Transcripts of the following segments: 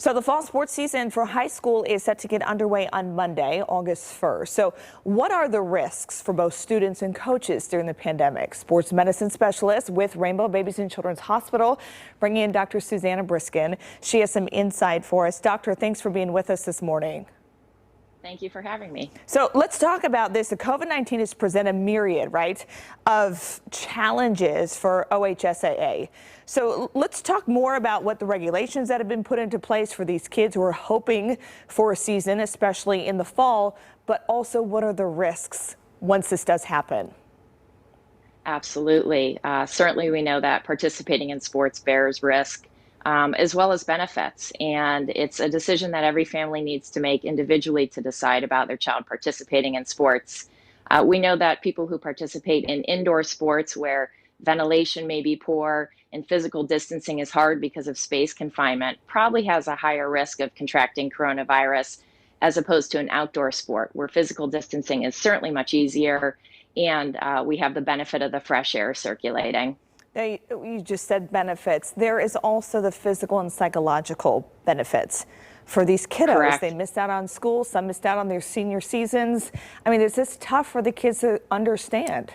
So the fall sports season for high school is set to get underway on Monday, August 1st. So what are the risks for both students and coaches during the pandemic? Sports medicine specialist with Rainbow Babies and Children's Hospital, bringing in Dr. Susanna Briskin. She has some insight for us. Doctor, thanks for being with us this morning. Thank you for having me. So let's talk about this. The COVID-19 has presented a myriad, right, of challenges for OHSAA. So let's talk more about what the regulations that have been put into place for these kids who are hoping for a season, especially in the fall, but also what are the risks once this does happen? Absolutely. Certainly, we know that participating in sports bears risk as well as benefits. And it's a decision that every family needs to make individually to decide about their child participating in sports. We know that people who participate in indoor sports where ventilation may be poor and physical distancing is hard because of space confinement probably has a higher risk of contracting coronavirus as opposed to an outdoor sport where physical distancing is certainly much easier and we have the benefit of the fresh air circulating. Now, you just said benefits. There is also the physical and psychological benefits for these kiddos. Correct. They missed out on school. Some missed out on their senior seasons. I mean, is this tough for the kids to understand?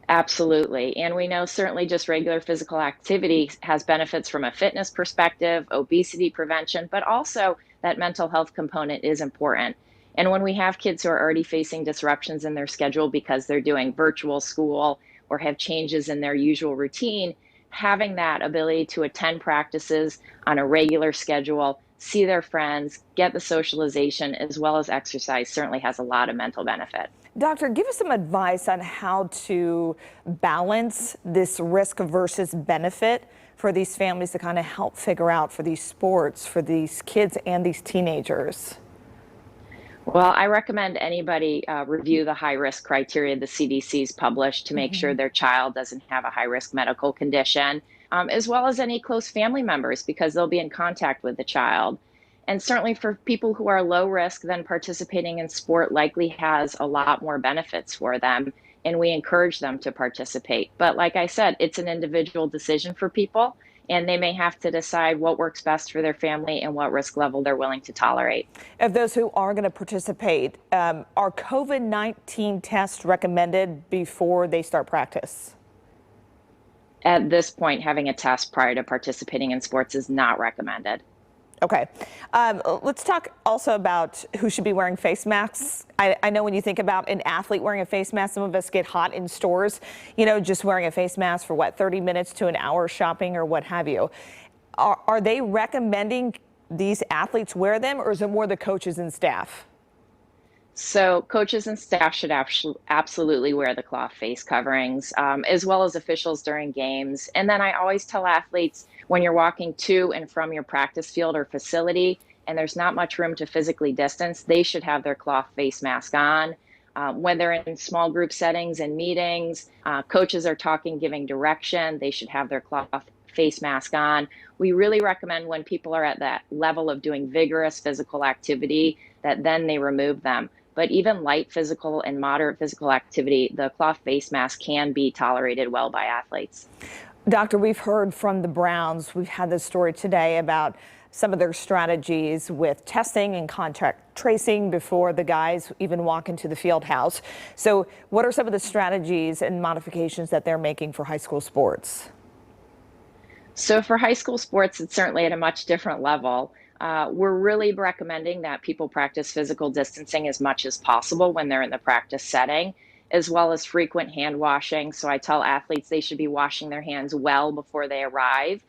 Absolutely. And we know certainly just regular physical activity has benefits from a fitness perspective, obesity prevention, but also that mental health component is important. And when we have kids who are already facing disruptions in their schedule because they're doing virtual school or have changes in their usual routine, having that ability to attend practices on a regular schedule, see their friends, get the socialization as well as exercise certainly has a lot of mental benefit. Doctor, give us some advice on how to balance this risk versus benefit for these families to kind of help figure out for these sports, for these kids and these teenagers. Well, I recommend anybody review the high risk criteria the CDC's published to make sure their child doesn't have a high risk medical condition, as well as any close family members because they'll be in contact with the child. And certainly for people who are low risk, then participating in sport likely has a lot more benefits for them, and we encourage them to participate. But like I said, it's an individual decision for people, and they may have to decide what works best for their family and what risk level they're willing to tolerate. Of those who are going to participate, are COVID-19 tests recommended before they start practice? At this point, having a test prior to participating in sports is not recommended. Okay. Let's talk also about who should be wearing face masks. I know when you think about an athlete wearing a face mask, some of us get hot in stores, you know, just wearing a face mask for what, 30 minutes to an hour shopping or what have you. Are they recommending these athletes wear them, or is it more the coaches and staff? So coaches and staff should absolutely wear the cloth face coverings, as well as officials during games. And then I always tell athletes when you're walking to and from your practice field or facility, and there's not much room to physically distance, they should have their cloth face mask on. When they're in small group settings and meetings, coaches are talking, giving direction, they should have their cloth face mask on. We really recommend when people are at that level of doing vigorous physical activity that then they remove them. But even light physical and moderate physical activity, the cloth face mask can be tolerated well by athletes. Doctor, we've heard from the Browns. We've had this story today about some of their strategies with testing and contact tracing before the guys even walk into the field house. So what are some of the strategies and modifications that they're making for high school sports? So for high school sports, it's certainly at a much different level. We're really recommending that people practice physical distancing as much as possible when they're in the practice setting, as well as frequent hand washing. So I tell athletes they should be washing their hands well before they arrive.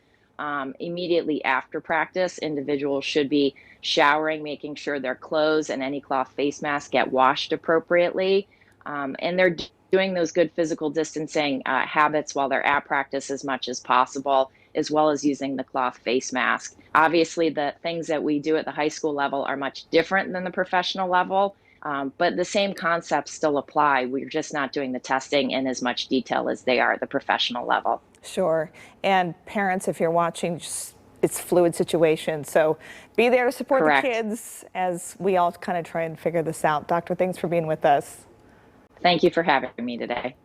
Immediately after practice, individuals should be showering, making sure their clothes and any cloth face masks get washed appropriately. And they're doing those good physical distancing habits while they're at practice as much as possible, as well as using the cloth face mask. Obviously, the things that we do at the high school level are much different than the professional level, but the same concepts still apply. We're just not doing the testing in as much detail as they are at the professional level. Sure. And parents, if you're watching, it's a fluid situation. So be there to support Correct. the kids as we all kind of try and figure this out. Doctor, thanks for being with us. Thank you for having me today.